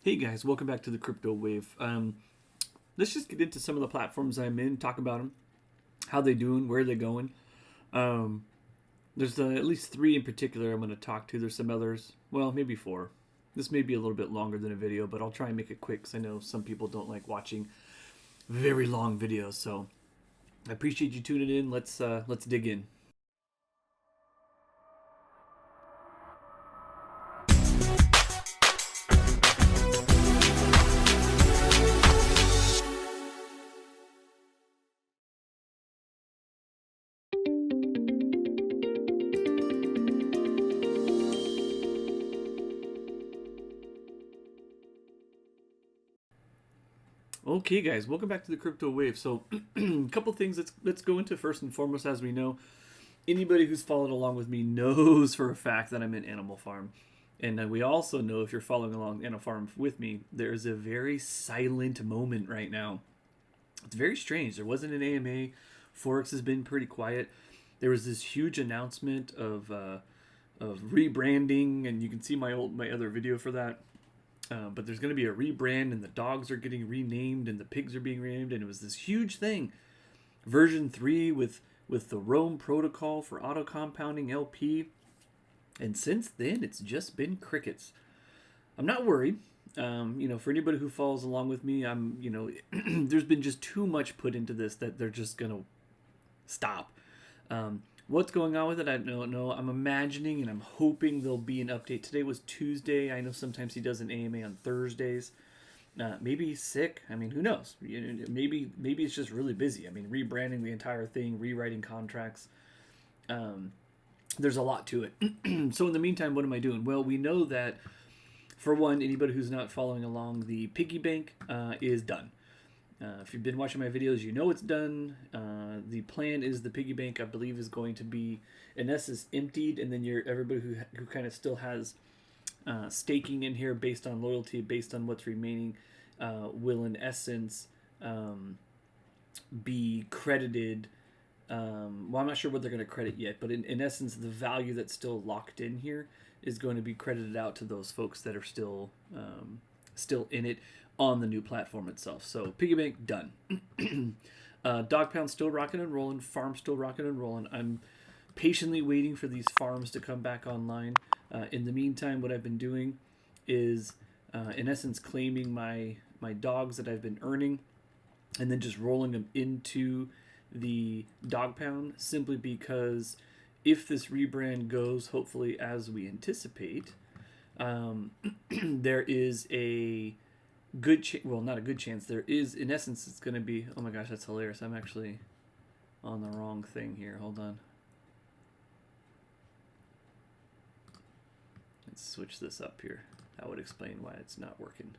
Hey guys, welcome back to the Crypto Wave. Let's just get into some of the platforms I'm in, talk about them, how they doing, where they're going. Um, there's at least three in particular I'm going to talk to. There's some others, well, maybe four. This may be a little bit longer than a video, but I'll try and make it quick because I know some people don't like watching very long videos. So I appreciate you tuning in. Let's dig in. Okay, guys, welcome back to the Crypto Wave. So, a couple things let's go into first and foremost. As we know, anybody who's followed along with me knows for a fact that I'm in Animal Farm. And we also know, if you're following along Animal Farm with me, there's a very silent moment right now. It's very strange. There wasn't an AMA. Forex has been pretty quiet. There was this huge announcement of rebranding, and you can see my other video for that. But there's going to be a rebrand, and the dogs are getting renamed, and the pigs are being renamed, and it was this huge thing. Version 3 with the Rome protocol for auto compounding LP. And since then, it's just been crickets. I'm not worried. For anybody who follows along with me, there's been just too much put into this that they're just going to stop. What's going on with it, I don't know. I'm imagining and I'm hoping there'll be an update. Today was Tuesday. I know sometimes he does an AMA on Thursdays. Maybe he's sick. I mean, who knows? Maybe it's just really busy. I mean, rebranding the entire thing, rewriting contracts. There's a lot to it. So in the meantime, what am I doing? Well, we know that, for one, anybody who's not following along, the piggy bank is done. If you've been watching my videos, you know it's done. The plan is the piggy bank, I believe, is going to be, in essence, emptied, and then everybody who kind of still has staking in here based on loyalty, based on what's remaining, will in essence be credited. Well, I'm not sure what they're going to credit yet, but in essence, the value that's still locked in here is going to be credited out to those folks that are still in it on the new platform itself. So piggy bank done. Dog pound still rocking and rolling. Farm still rocking and rolling. I'm patiently waiting for these farms to come back online. In the meantime, what I've been doing is, in essence, claiming my dogs that I've been earning, and then just rolling them into the dog pound, simply because if this rebrand goes hopefully as we anticipate, there is a good well, not a good chance, there is, in essence, it's going to be, oh my gosh, that's hilarious. I'm actually on the wrong thing here. Hold on. Let's switch this up here. That would explain why it's not working.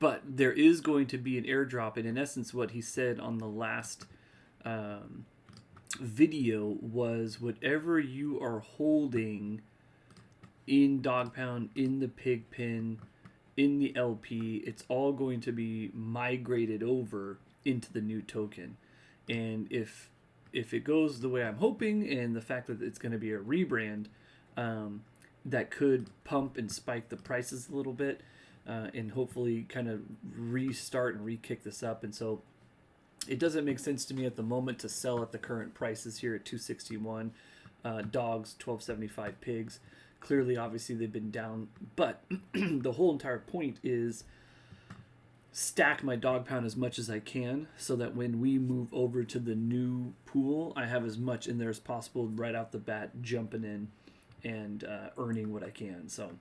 But there is going to be an airdrop, and in essence, what he said on the last video was, whatever you are holding in dog pound, in the pig pen, in the LP, it's all going to be migrated over into the new token. And if it goes the way I'm hoping, and the fact that it's going to be a rebrand, that could pump and spike the prices a little bit, and hopefully kind of restart and re-kick this up. And so it doesn't make sense to me at the moment to sell at the current prices here at 261 dogs, 1275 pigs. Clearly, obviously, they've been down, but the whole entire point is stack my dog pound as much as I can, so that when we move over to the new pool, I have as much in there as possible right out the bat, jumping in and earning what I can. So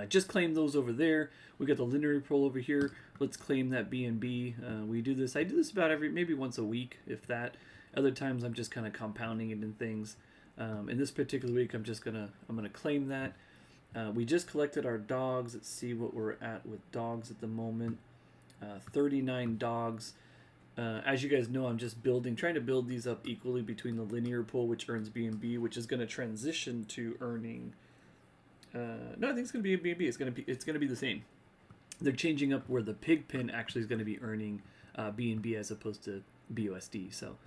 just claim those over there. We got the linear pool over here. Let's claim that BNB. We do this. I do this about maybe once a week, if that. Other times I'm just kind of compounding it in things. In this particular week, I'm gonna claim that. We just collected our dogs. Let's see what we're at with dogs at the moment. 39 dogs. As you guys know, I'm just trying to build these up equally between the linear pool, which earns BNB, which is going to transition to earning. No, I think it's going to be BNB. It's going to be the same. They're changing up where the pig pen actually is going to be earning BNB as opposed to BUSD. So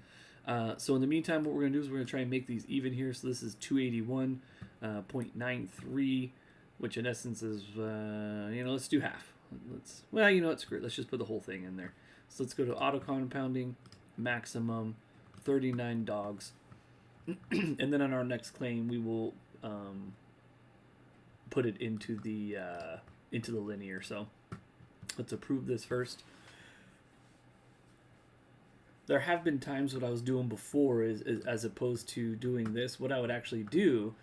So in the meantime, what we're going to do is we're going to try and make these even here. So this is 281.93, which in essence is, let's do half. Screw it. Let's just put the whole thing in there. So let's go to auto compounding, maximum, 39 dogs. And then on our next claim, we will put it into the linear. So let's approve this first. There have been times what I was doing before is as opposed to doing this, what I would actually do,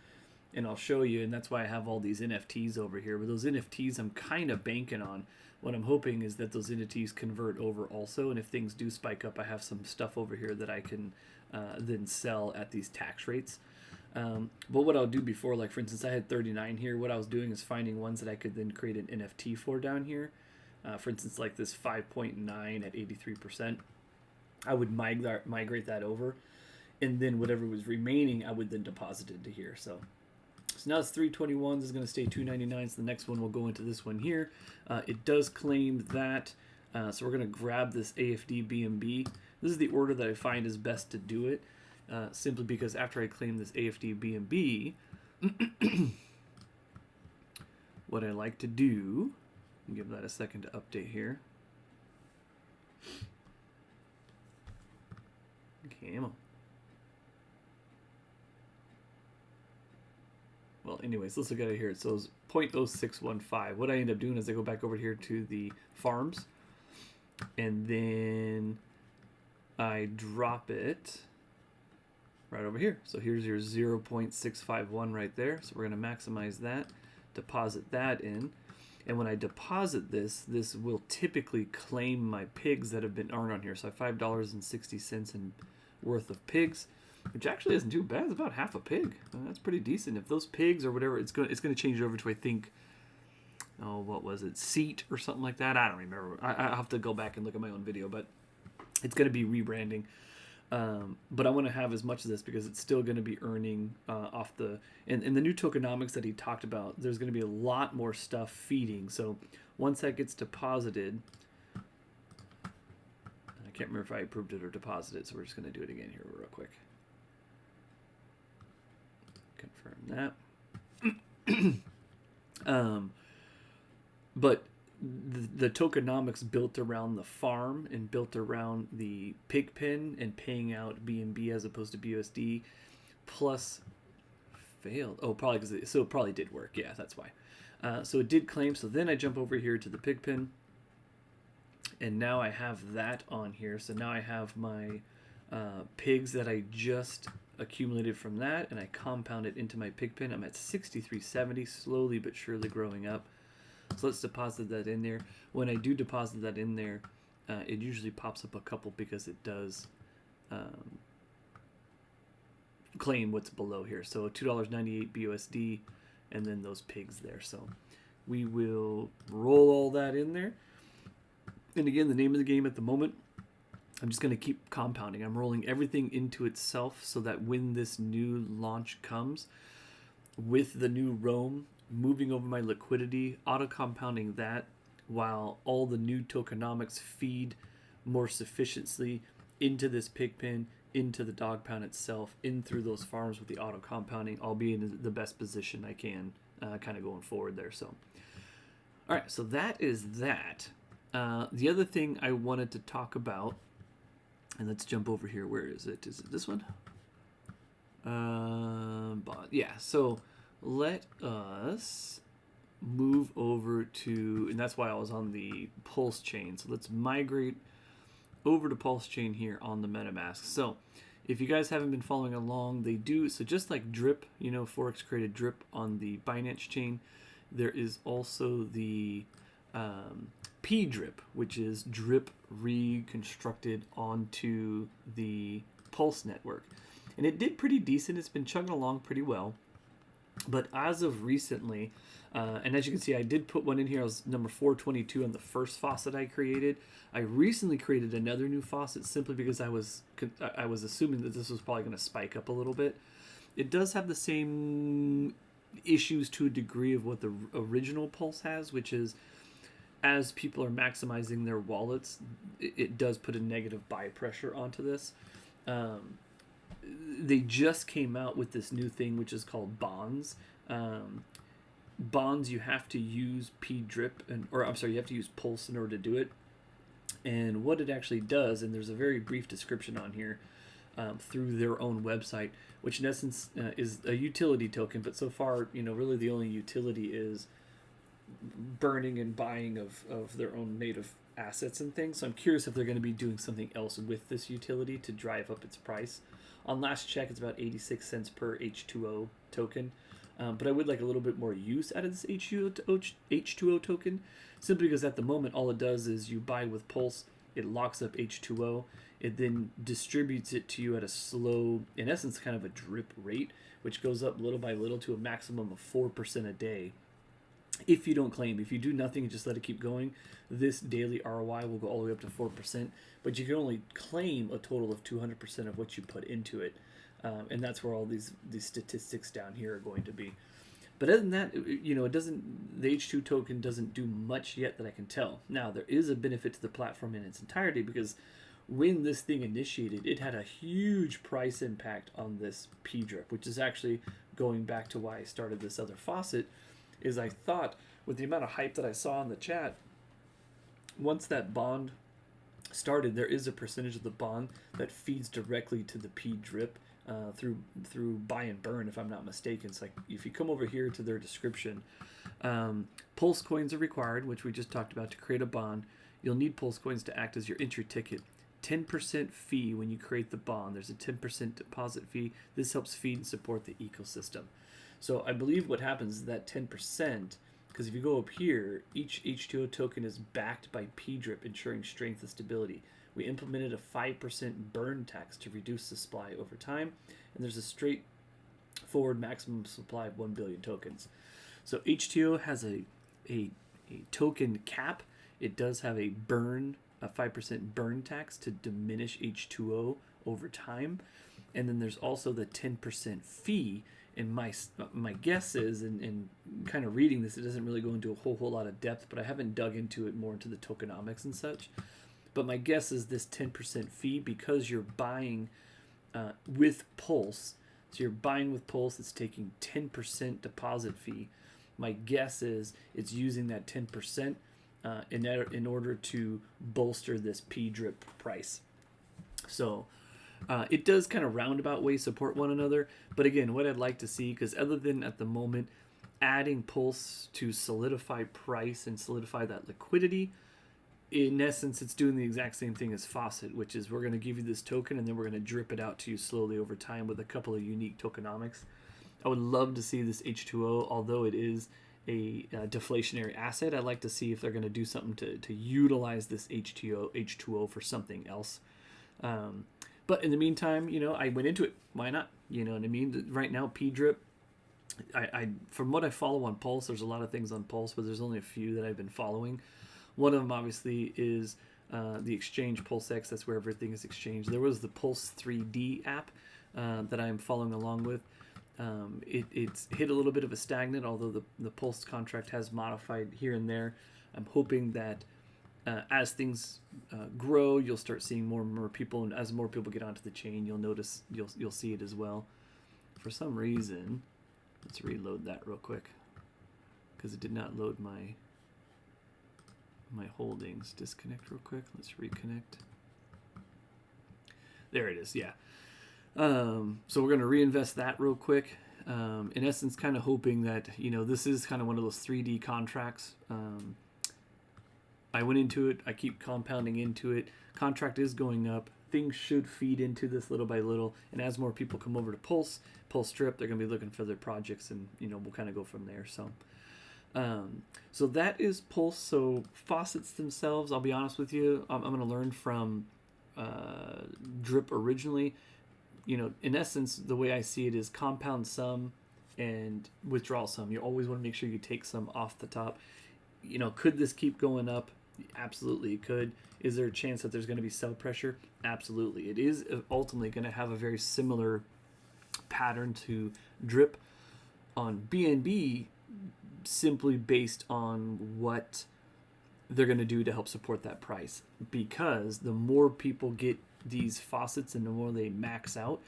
and I'll show you, and that's why I have all these NFTs over here. But those NFTs I'm kind of banking on. What I'm hoping is that those NFTs convert over also, and if things do spike up, I have some stuff over here that I can then sell at these tax rates. But what I'll do before, like for instance, I had 39 here. What I was doing is finding ones that I could then create an NFT for down here. For instance, like this 5.9 at 83%. I would migrate that over, and then whatever was remaining, I would then deposit into here. So now it's 321. This is going to stay 299. So the next one will go into this one here. It does claim that. So we're going to grab this AFD BNB. This is the order that I find is best to do it, simply because after I claim this AFD BNB, what I like to do, give that a second to update here. Come on. Well, anyways, let's look at it here. So it's 0.0615. What I end up doing is I go back over here to the farms, and then I drop it right over here. So here's your 0.651 right there. So we're going to maximize that, deposit that in. And when I deposit this, this will typically claim my pigs that have been earned on here. So I have $5.60 in worth of pigs, which actually isn't too bad. It's about half a pig. That's pretty decent. If those pigs or whatever, it's going to change over to, I think, what was it, seat or something like that. I don't remember. I have to go back and look at my own video, but it's going to be rebranding. But I want to have as much of this because it's still going to be earning off the and the new tokenomics that he talked about. There's going to be a lot more stuff feeding. So once that gets deposited, I can't remember if I approved it or deposited it, so we're just going to do it again here real quick. Confirm that. But the tokenomics built around the farm and built around the pig pen and paying out BNB as opposed to BUSD plus failed. Oh, probably because it probably did work. Yeah, that's why. So it did claim. So then I jump over here to the pig pen, and now I have that on here. So now I have my pigs that I just accumulated from that, and I compound it into my pig pen. I'm at 6370, slowly but surely growing up. So let's deposit that in there. When I do deposit that in there, it usually pops up a couple because it does claim what's below here. So $2.98 BUSD, and then those pigs there. So we will roll all that in there. And again, the name of the game at the moment, I'm just going to keep compounding. I'm rolling everything into itself so that when this new launch comes, with the new roam, moving over my liquidity, auto compounding that, while all the new tokenomics feed more sufficiently into this pig pen, into the dog pound itself, in through those farms with the auto compounding. I'll be in the best position I can kind of going forward there. So, all right, so that is that. The other thing I wanted to talk about, and let's jump over here. Where is it? Is it this one? Yeah, so let us move over to, and that's why I was on the Pulse chain. So let's migrate over to Pulse chain here on the MetaMask. So if you guys haven't been following along, they do, so just like Pdrip, Forex created Pdrip on the Binance chain, there is also the Pdrip, which is drip reconstructed onto the Pulse network. And it did pretty decent. It's been chugging along pretty well. But as of recently, and as you can see, I did put one in here. I was number 422 on the first faucet I created. I recently created another new faucet simply because I was assuming that this was probably going to spike up a little bit. It does have the same issues to a degree of what the original Pulse has, which is as people are maximizing their wallets, it does put a negative buy pressure onto this. they just came out with this new thing, which is called bonds. Bonds, you have to use Pdrip, or I'm sorry, you have to use Pulse in order to do it. And what it actually does, and there's a very brief description on here through their own website, which in essence is a utility token, but so far, really the only utility is burning and buying of their own native assets and things. So I'm curious if they're going to be doing something else with this utility to drive up its price. On last check, it's about 86 cents per H2O token. But I would like a little bit more use out of this H2O token, simply because at the moment all it does is you buy with Pulse, it locks up H2O, it then distributes it to you at a slow, in essence, kind of a drip rate, which goes up little by little to a maximum of 4% a day. If you don't claim, if you do nothing and just let it keep going, this daily ROI will go all the way up to 4%, but you can only claim a total of 200% of what you put into it. And that's where all these statistics down here are going to be. But other than that, it doesn't. The H2 token doesn't do much yet that I can tell. Now there is a benefit to the platform in its entirety, because when this thing initiated, it had a huge price impact on this Pdrip, which is actually going back to why I started this other faucet. Is I thought with the amount of hype that I saw in the chat, once that bond started, there is a percentage of the bond that feeds directly to the Pdrip. Through buy and burn, if I'm not mistaken. It's like if you come over here to their description, Pulse coins are required, which we just talked about. To create a bond, you'll need Pulse coins to act as your entry ticket. 10% fee when you create the bond. There's a 10% deposit fee. This helps feed and support the ecosystem. So I believe what happens is that 10%, because if you go up here, each H2O token is backed by Pdrip, ensuring strength and stability. We implemented a 5% burn tax to reduce the supply over time, and there's a straightforward maximum supply of 1 billion tokens. So H2O has a token cap. It does have a 5% burn tax to diminish H2O over time, and then there's also the 10% fee. And my guess is, and kind of reading this, it doesn't really go into a whole lot of depth, but I haven't dug into it more into the tokenomics and such. But my guess is this 10% fee, because you're buying with Pulse. So you're buying with Pulse, it's taking 10% deposit fee. My guess is it's using that 10% in order to bolster this Pdrip price. So it does kind of roundabout ways support one another. But again, what I'd like to see, because other than at the moment adding Pulse to solidify price and solidify that liquidity, in essence, it's doing the exact same thing as Faucet, which is we're going to give you this token and then we're going to drip it out to you slowly over time with a couple of unique tokenomics. I would love to see this H2O, although it is a deflationary asset. I'd like to see if they're going to do something to utilize this H2O for something else. But in the meantime, I went into it. Why not? You know what I mean? Right now, Pdrip, I from what I follow on Pulse, there's a lot of things on Pulse, but there's only a few that I've been following. One of them, obviously, is the exchange PulseX. That's where everything is exchanged. There was the Pulse 3D app that I am following along with. It's hit a little bit of a stagnant, although the Pulse contract has modified here and there. I'm hoping that as things grow, you'll start seeing more and more people, and as more people get onto the chain, you'll see it as well. For some reason, let's reload that real quick, because it did not load my holdings. Disconnect real quick. Let's reconnect. There it is. Yeah. So we're going to reinvest that real quick. In essence, kind of hoping that, this is kind of one of those 3D contracts. I went into it. I keep compounding into it. Contract is going up. Things should feed into this little by little. And as more people come over to Pulse Strip, they're going to be looking for their projects, and, we'll kind of go from there. So that is Pulse. So faucets themselves, I'll be honest with you, I'm going to learn from Drip originally. In essence, the way I see it is compound some and withdraw some. You always want to make sure you take some off the top. Could this keep going up? Absolutely, it could. Is there a chance that there's going to be sell pressure? Absolutely. It is ultimately going to have a very similar pattern to Drip on BNB, simply based on what they're going to do to help support that price. Because the more people get these faucets and the more they max out,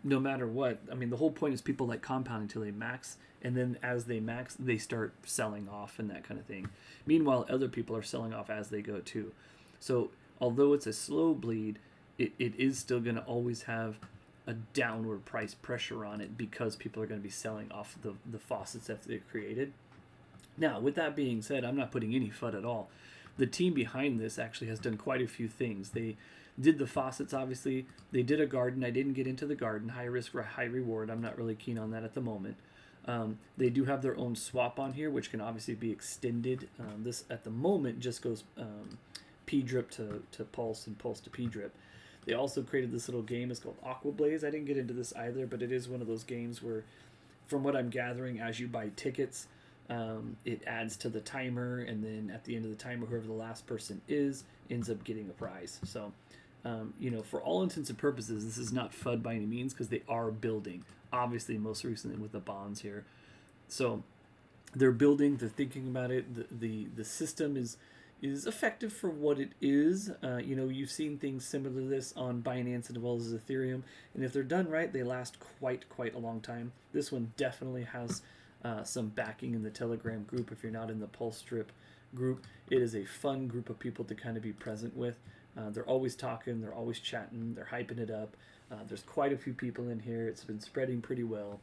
no matter what. I mean, the whole point is people like compound until they max, and then as they max, they start selling off and that kind of thing. Meanwhile, other people are selling off as they go too. So although it's a slow bleed, it is still going to always have a downward price pressure on it because people are going to be selling off the faucets that they've created. Now, with that being said, I'm not putting any FUD at all. The team behind this actually has done quite a few things. They did the faucets, obviously. They did a garden. I didn't get into the garden. High risk, high reward. I'm not really keen on that at the moment. They do have their own swap on here, which can obviously be extended. This, at the moment, just goes Pdrip to Pulse and Pulse to Pdrip. They also created this little game. It's called Aqua Blaze. I didn't get into this either, but it is one of those games where, from what I'm gathering, as you buy tickets, it adds to the timer, and then at the end of the timer, whoever the last person is ends up getting a prize. So, for all intents and purposes, this is not FUD by any means because they are building. Obviously, most recently with the bonds here. So, they're building. They're thinking about it. The system is effective for what it is. You've seen things similar to this on Binance as well as Ethereum, and if they're done right, they last quite a long time. This one definitely has some backing in the Telegram group. If you're not in the Pdrip group, it is a fun group of people to kind of be present with. They're always talking, they're always chatting, they're hyping it up. There's quite a few people in here. It's been spreading pretty well.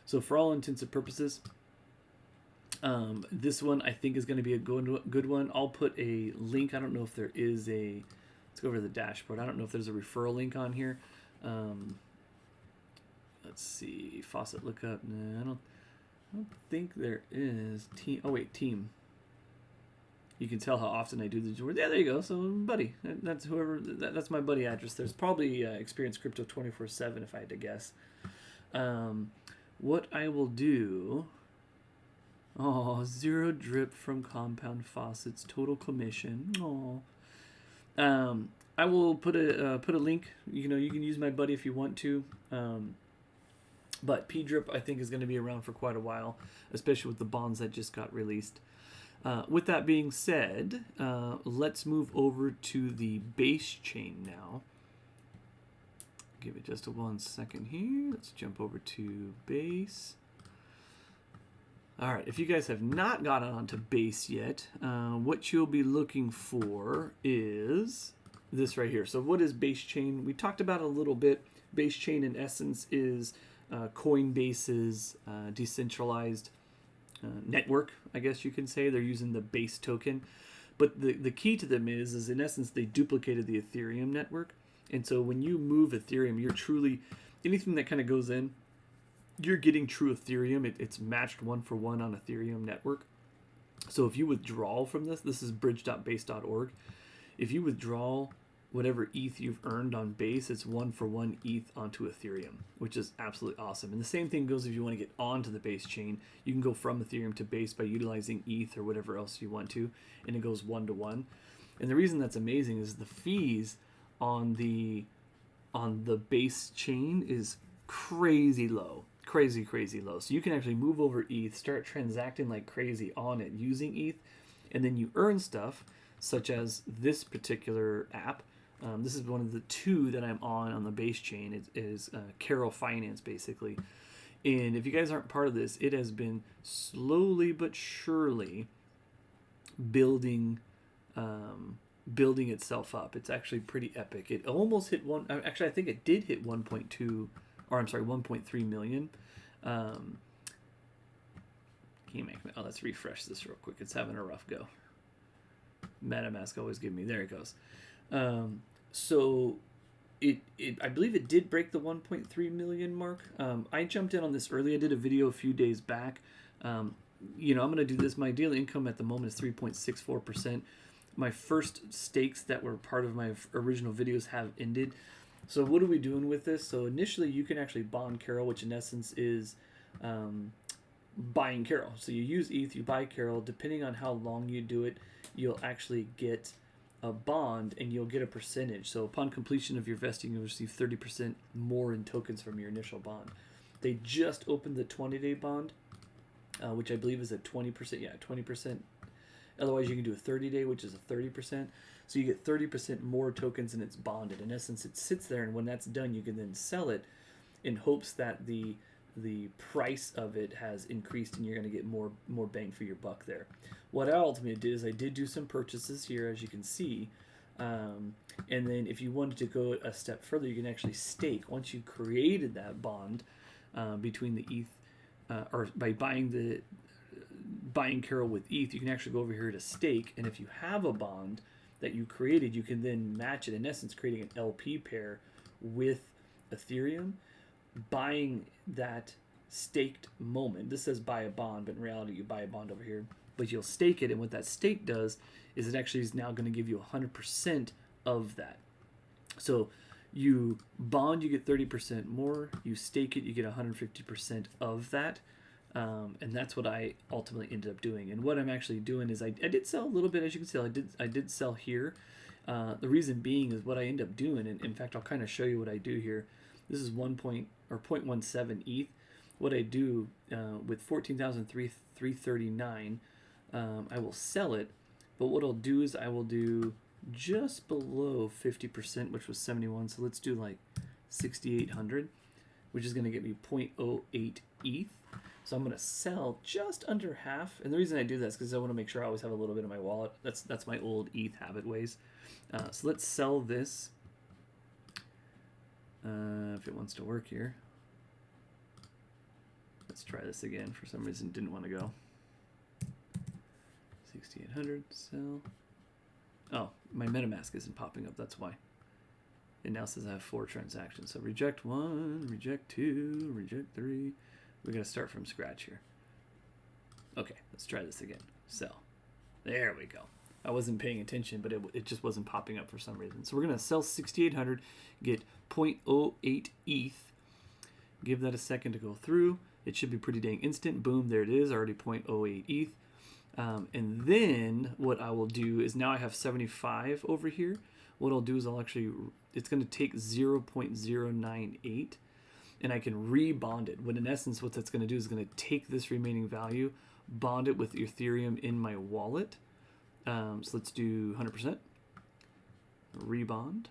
So for all intents and purposes, this one I think is going to be a good one. I'll put a link. I don't know if there is a, let's go over to the dashboard. I don't know if there's a referral link on here. Let's see, faucet lookup. No, I don't think there is. Team. Oh wait, team. You can tell how often I do the word. Yeah, there you go. So buddy, that's whoever. That's my buddy address. There's probably Experience Crypto 24/7 if I had to guess. What I will do. Oh, 0 drip from compound faucets. Total commission. Oh. I will put a link. You can use my buddy if you want to. But Pdrip, I think, is going to be around for quite a while, especially with the bonds that just got released. With that being said, let's move over to the base chain now. Give it just 1 second here. Let's jump over to base. All right, if you guys have not gotten onto base yet, what you'll be looking for is this right here. So what is base chain? We talked about it a little bit. Base chain, in essence, is Coinbase's decentralized network, I guess you can say. They're using the base token. But the key to them is in essence, they duplicated the Ethereum network. And so when you move Ethereum, you're truly, anything that kind of goes in, you're getting true Ethereum. It's matched 1-for-1 on Ethereum network. So if you withdraw from this is bridge.base.org. If you withdraw whatever ETH you've earned on base, it's 1-for-1 ETH onto Ethereum, which is absolutely awesome. And the same thing goes if you want to get onto the base chain. You can go from Ethereum to base by utilizing ETH or whatever else you want to, and it goes 1-to-1. And the reason that's amazing is the fees on the base chain is crazy low. Crazy low. So you can actually move over ETH, start transacting like crazy on it using ETH, and then you earn stuff such as this particular app. This is one of the 2 that I'm on the base chain. It is Carol Finance, basically. And if you guys aren't part of this, it has been slowly but surely building itself up. It's actually pretty epic. It almost hit I think it did hit 1.3 million. Let's refresh this real quick. It's having a rough go. MetaMask always give me, there it goes. So I believe it did break the 1.3 million mark. I jumped in on this early. I did a video a few days back. I'm going to do this. My daily income at the moment is 3.64%. My first stakes that were part of my original videos have ended. So what are we doing with this? So initially you can actually bond Carol, which in essence is buying Carol. So you use ETH, you buy Carol. Depending on how long you do it, you'll actually get a bond and you'll get a percentage. So upon completion of your vesting, you'll receive 30% more in tokens from your initial bond. They just opened the 20-day bond, which I believe is at 20%. Yeah, 20%. Otherwise, you can do a 30-day, which is a 30%. So you get 30% more tokens and it's bonded. In essence, it sits there, and when that's done, you can then sell it in hopes that the price of it has increased and you're going to get more bang for your buck there. What I ultimately did is I did do some purchases here, as you can see. And then if you wanted to go a step further, you can actually stake. Once you created that bond between the ETH, or by buying Carol with ETH, you can actually go over here to stake. And if you have a bond that you created, you can then match it, in essence, creating an LP pair with Ethereum, buying that staked moment. This says buy a bond, but in reality, you buy a bond over here. But you'll stake it, and what that stake does is it actually is now going to give you 100% of that. So you bond, you get 30% more. You stake it, you get 150% of that. And that's what I ultimately ended up doing. And what I'm actually doing is I did sell a little bit, as you can see. I did sell here. The reason being is what I end up doing, and in fact, I'll kind of show you what I do here. This is 0.17 ETH. What I do with 14,339, I will sell it. But what I'll do is I will do just below 50%, which was 71. So let's do like 6,800, which is going to get me 0.08 ETH. So I'm going to sell just under half. And the reason I do that is because I want to make sure I always have a little bit in my wallet. That's my old ETH habit ways. So let's sell this. If it wants to work here. Let's try this again. For some reason, didn't want to go. 6,800, sell. Oh, my MetaMask isn't popping up. That's why. It now says I have 4 transactions. So reject 1, reject 2, reject 3. We're going to start from scratch here. Okay, let's try this again. Sell. There we go. I wasn't paying attention, but it just wasn't popping up for some reason. So we're going to sell 6,800, get 0.08 ETH. Give that a second to go through. It should be pretty dang instant. Boom, there it is, already 0.08 ETH. And then what I will do is now I have 75 over here. What I'll do is it's going to take 0.098 and I can rebond it. When in essence, what that's going to do is going to take this remaining value, bond it with Ethereum in my wallet. So let's do 100%. Rebond.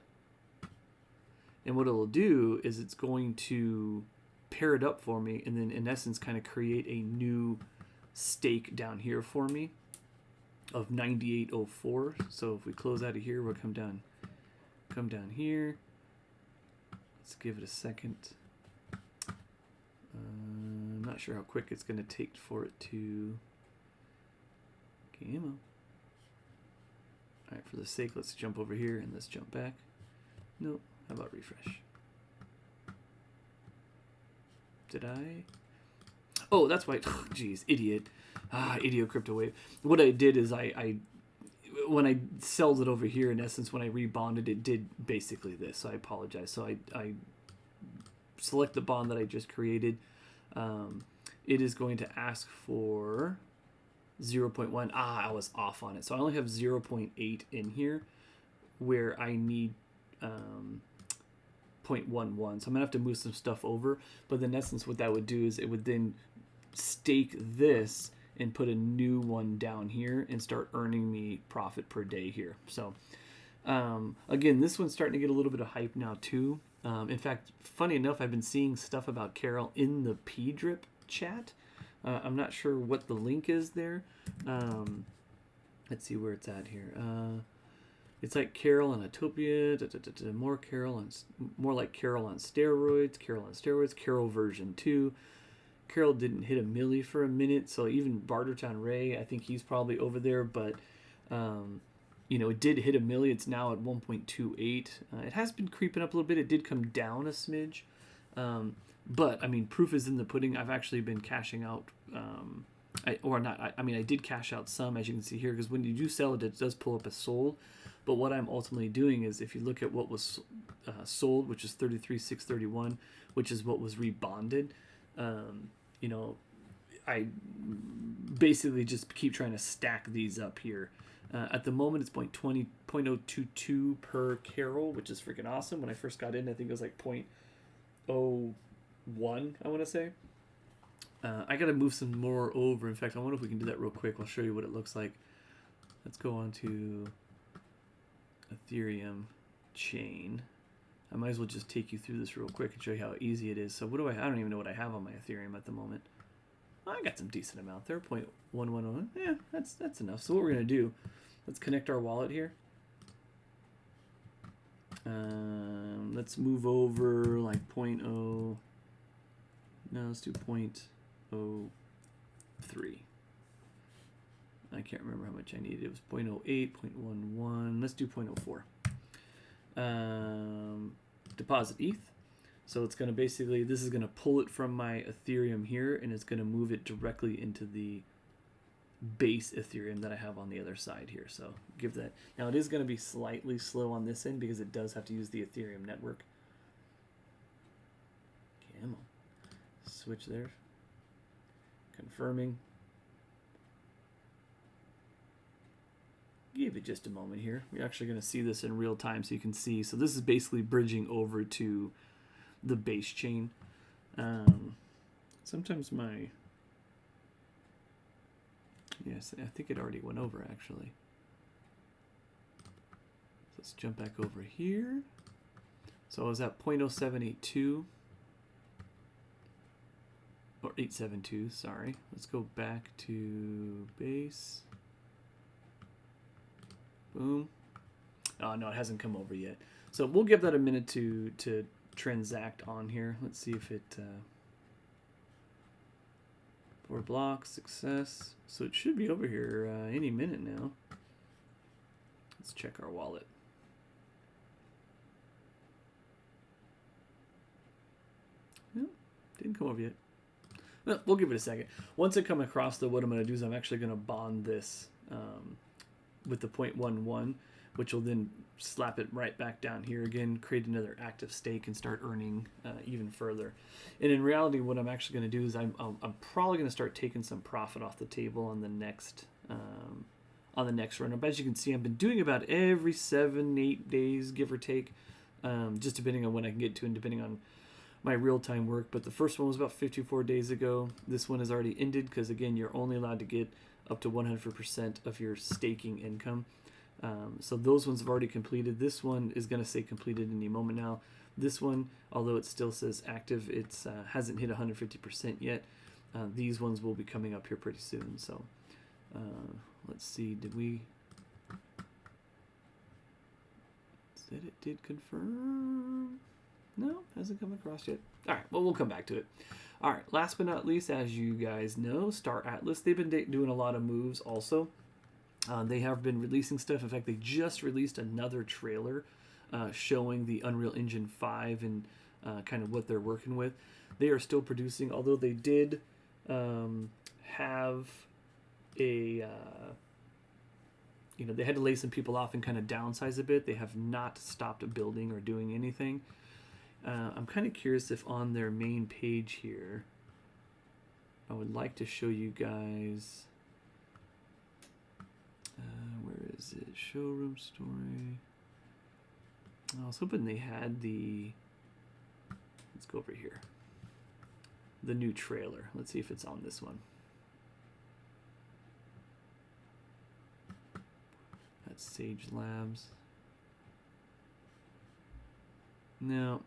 And what it'll do is it's going to pair it up for me and then in essence kind of create a new stake down here for me of 9804. So if we close out of here, we'll come down here. Let's give it a second. I'm not sure how quick it's going to take for it to camo. All right, for the sake, let's jump over here and let's jump back. Nope. How about refresh? Did I? Oh, that's why. Geez, idiot. Idiot crypto wave. What I did is when I sold it over here, in essence, when I rebonded, it did basically this. So I apologize. So I select the bond that I just created. It is going to ask for 0.1. I was off on it. So I only have 0.8 in here where I need 0.11. So I'm going to have to move some stuff over. But in essence, what that would do is it would then stake this and put a new one down here and start earning me profit per day here. So again, this one's starting to get a little bit of hype now too. In fact, funny enough, I've been seeing stuff about Carol in the Pdrip chat. I'm not sure what the link is there. Let's see where it's at here. It's like Carol and Utopia, more Carol and more like Carol on steroids, Carol version 2. Carol didn't hit a milli for a minute, so even Bartertown Ray, I think he's probably over there, but it did hit a milli. It's now at 1.28. It has been creeping up a little bit. It did come down a smidge, but I mean, proof is in the pudding. I've actually been cashing out, I did cash out some, as you can see here, because when you do sell it, it does pull up as sold. But what I'm ultimately doing is, if you look at what was sold, which is 33,631, which is what was rebonded, I basically just keep trying to stack these up here. At the moment, it's 0.22 per Carol, which is freaking awesome. When I first got in, I think it was like 0.01, I want to say. I got to move some more over. In fact, I wonder if we can do that real quick. I'll show you what it looks like. Let's go on to Ethereum chain. I might as well just take you through this real quick and show you how easy it is. So what do I don't even know what I have on my Ethereum at the moment. I got some decent amount there, 0.110. Yeah, that's enough. So what we're going to do, let's connect our wallet here. Let's move over like 0.0. No, let's do 0.03. I can't remember how much I needed. It was 0.08, 0.11. Let's do 0.04. Deposit ETH. So it's going to basically, this is going to pull it from my Ethereum here, and it's going to move it directly into the base Ethereum that I have on the other side here. So give that. Now it is going to be slightly slow on this end because it does have to use the Ethereum network. Come on. Switch there. Confirming. Give it just a moment here. We're actually going to see this in real time so you can see. So this is basically bridging over to the base chain. Sometimes my... Yes, I think it already went over actually. Let's jump back over here. So I was at 0.0782. Or 872, sorry. Let's go back to base. Boom. Oh, no, it hasn't come over yet. So we'll give that a minute to transact on here. Let's see if it... 4 blocks, success. So it should be over here any minute now. Let's check our wallet. No, didn't come over yet. Well, we'll give it a second. Once it comes across, though, what I'm going to do is I'm actually going to bond this with the 0.11, which will then slap it right back down here again, create another active stake, and start earning even further. And in reality, what I'm actually going to do is I'm probably going to start taking some profit off the table on the next run up. As you can see, I've been doing about every 7-8 days, give or take, just depending on when I can get to and depending on my real-time work. But the first one was about 54 days ago. This one has already ended because, again, you're only allowed to get up to 100% of your staking income. So those ones have already completed. This one is going to say completed any moment now. This one, although it still says active, it hasn't hit 150% yet. These ones will be coming up here pretty soon. So let's see, did we... Said it did confirm. No, hasn't come across yet. All right, well, we'll come back to it. All right, last but not least, as you guys know, Star Atlas, they've been doing a lot of moves also. They have been releasing stuff. In fact, they just released another trailer showing the Unreal Engine 5 and kind of what they're working with. They are still producing, although they did have a... they had to lay some people off and kind of downsize a bit. They have not stopped building or doing anything. I'm kind of curious if on their main page here, I would like to show you guys, where is it? Showroom story. I was hoping they had the, let's go over here, the new trailer. Let's see if it's on this one. That's Sage Labs. No.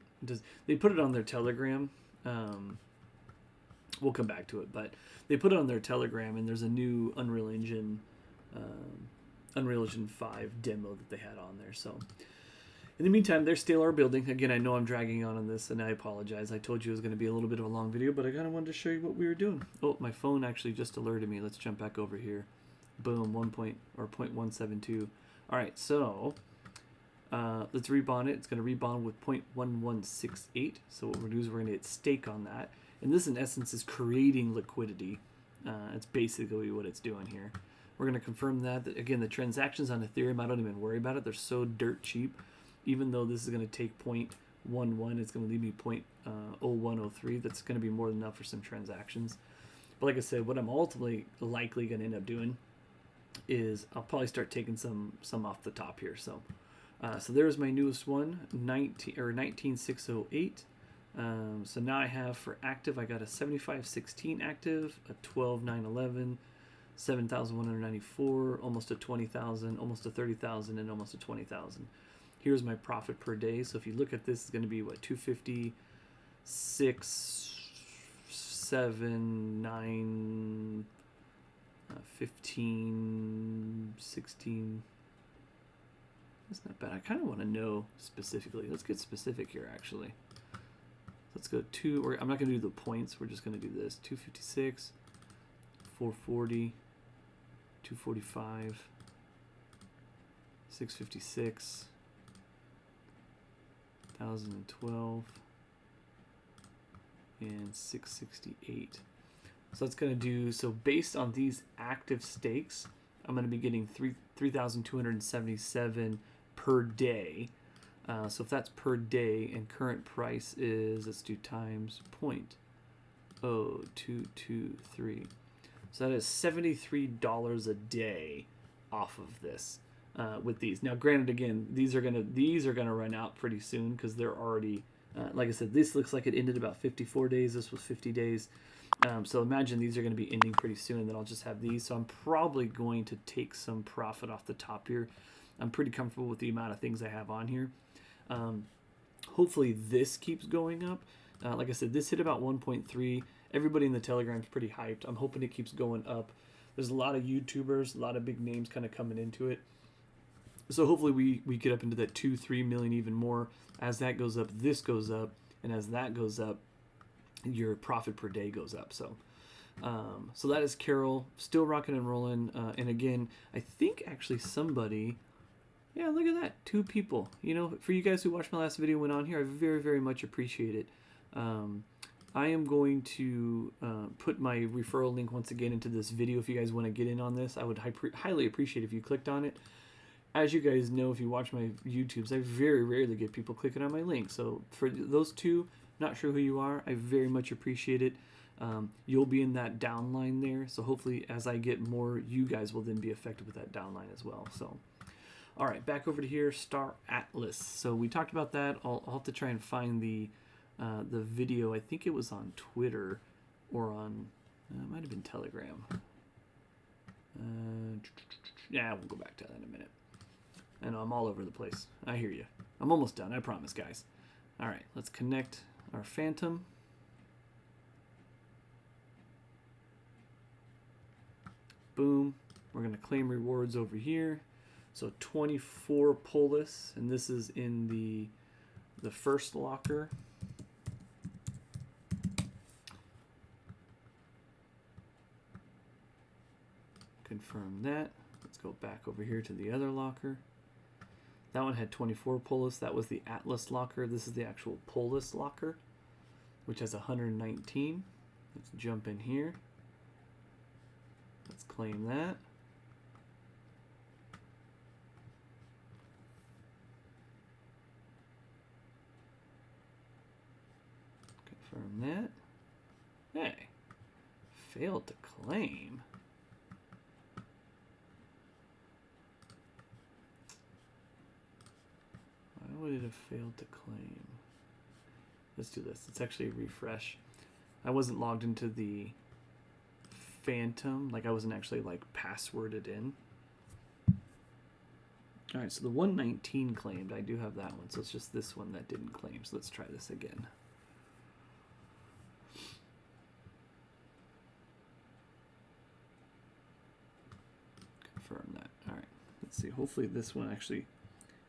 They put it on their Telegram. We'll come back to it, but they put it on their Telegram, and there's a new Unreal Engine 5 demo that they had on there. So in the meantime, they still are building. Again, I know I'm dragging on this, and I apologize. I told you it was going to be a little bit of a long video, but I kind of wanted to show you what we were doing. Oh, my phone actually just alerted me. Let's jump back over here. Boom, 0.172. All right, so let's rebond it. It's going to rebond with 0.1168. So what we're going to do is we're going to hit stake on that. And this, in essence, is creating liquidity. It's basically what it's doing here. We're going to confirm that. Again, the transactions on Ethereum, I don't even worry about it. They're so dirt cheap. Even though this is going to take 0.11, it's going to leave me 0.0103. That's going to be more than enough for some transactions. But like I said, what I'm ultimately likely going to end up doing is I'll probably start taking some off the top here. So there's my newest one, 19608. So now I have for active, I got a 7516 active, a 12911, 7,194, almost to 20,000, almost to 30,000, and almost to 20,000. Here's my profit per day. So if you look at this, it's going to be what, 256, 7, 9, 15, 16. That's not bad. I kind of want to know specifically. Let's get specific here, actually. Let's go to, or I'm not going to do the points. We're just going to do this. 256, 440, 245, 656, 1012, and 668. So that's going to do, so based on these active stakes, I'm going to be getting 3,277 per day. So if that's per day and current price is, let's do times 0.0223. So that is $73 a day off of this with these. Now, granted, again, these are gonna run out pretty soon because they're already, like I said, this looks like it ended about 54 days. This was 50 days. So imagine these are going to be ending pretty soon, and then I'll just have these. So I'm probably going to take some profit off the top here. I'm pretty comfortable with the amount of things I have on here. Hopefully this keeps going up. Like I said, this hit about 1.3. Everybody in the Telegram's pretty hyped. I'm hoping it keeps going up. There's a lot of YouTubers, a lot of big names kind of coming into it. So hopefully we get up into that 2-3 million even more. As that goes up, this goes up, and as that goes up, your profit per day goes up. So so that is Carol, still rocking and rolling. And again, I think actually somebody, yeah, look at that, 2 people. You know, for you guys who watched my last video went on here, I very, very much appreciate it. I am going to put my referral link once again into this video if you guys want to get in on this. I would highly appreciate if you clicked on it. As you guys know, if you watch my YouTubes, I very rarely get people clicking on my link. So for those 2, not sure who you are, I very much appreciate it. You'll be in that downline there, so hopefully as I get more, you guys will then be affected with that downline as well. So, all right, back over to here, Star Atlas. So we talked about that. I'll have to try and find the video. I think it was on Twitter or on, it might have been Telegram. Yeah, we'll go back to that in a minute. I know I'm all over the place. I hear you. I'm almost done, I promise, guys. All right, let's connect our Phantom. Boom. We're going to claim rewards over here. So 24 Polis, and this is in the first locker. Confirm that. Let's go back over here to the other locker. That one had 24 Polis. That was the Atlas locker. This is the actual Polis locker, which has 119. Let's jump in here. Let's claim that. Confirm that. Hey, failed to claim. Why would it have failed to claim? Let's do this. Let's actually refresh. I wasn't logged into the Phantom, like I wasn't actually like passworded in. All right, so the 119 claimed. I do have that one, so it's just this one that didn't claim. So let's try this again. Confirm that. All right, let's see. Hopefully this one actually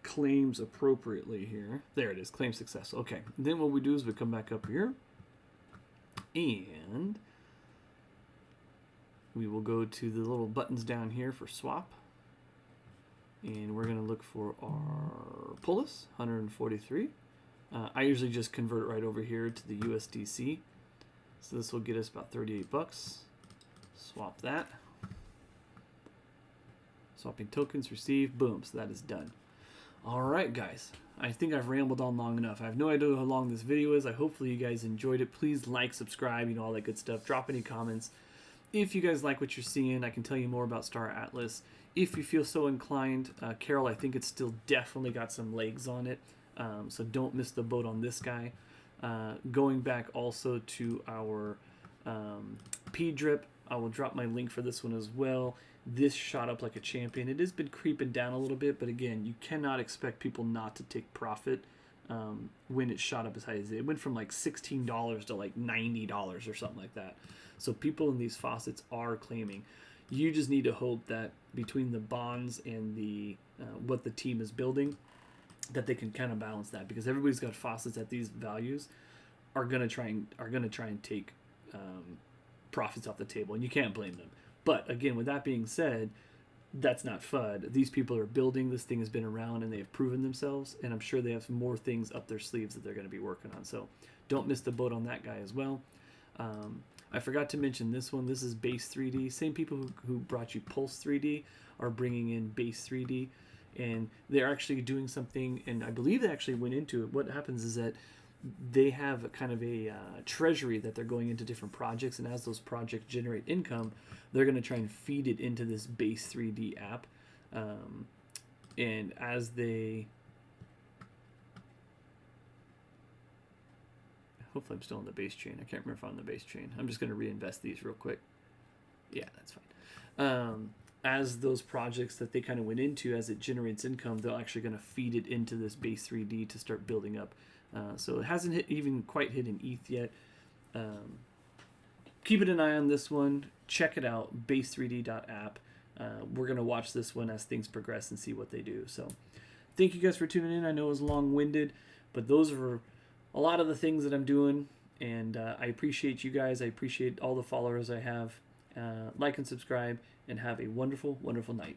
claims appropriately here. There it is, claim successful. Okay, and then what we do is we come back up here and we will go to the little buttons down here for swap, and we're going to look for our Polis 143. I usually just convert it right over here to the USDC, so this will get us about 38 bucks. Swap that, swapping tokens, receive, boom, so that is done. All right, guys, I think I've rambled on long enough. I have no idea how long this video is. Hopefully you guys enjoyed it. Please like, subscribe, you know, all that good stuff. Drop any comments. If you guys like what you're seeing, I can tell you more about Star Atlas. If you feel so inclined, Carol, I think it's still definitely got some legs on it. So don't miss the boat on this guy. Going back also to our Pdrip, I will drop my link for this one as well. This shot up like a champion. It has been creeping down a little bit, but again, you cannot expect people not to take profit when it shot up as high as it went from like $16 to like $90 or something like that. So people in these faucets are claiming. You just need to hope that between the bonds and the what the team is building, that they can kind of balance that, because everybody's got faucets at these values are gonna try and take profits off the table, and you can't blame them. But again, with that being said, that's not FUD. These people are building. This thing has been around and they have proven themselves, and I'm sure they have some more things up their sleeves that they're going to be working on. So don't miss the boat on that guy as well. I forgot to mention this one. This is Base 3D. Same people who brought you Pulse 3D are bringing in Base 3D, and they're actually doing something, and I believe they actually went into it. What happens is that they have a kind of a treasury that they're going into different projects, and as those projects generate income, they're going to try and feed it into this Base 3D app. And as they... Hopefully I'm still on the base chain. I can't remember if I'm on the base chain. I'm just going to reinvest these real quick. Yeah, that's fine. As those projects that they kind of went into, as it generates income, they're actually going to feed it into this Base 3D to start building up. So it hasn't even quite hit an ETH yet. Keep an eye on this one. Check it out, base3d.app. We're going to watch this one as things progress and see what they do. So thank you guys for tuning in. I know it was long-winded, but those are a lot of the things that I'm doing, and I appreciate you guys. I appreciate all the followers I have. Like and subscribe, and have a wonderful, wonderful night.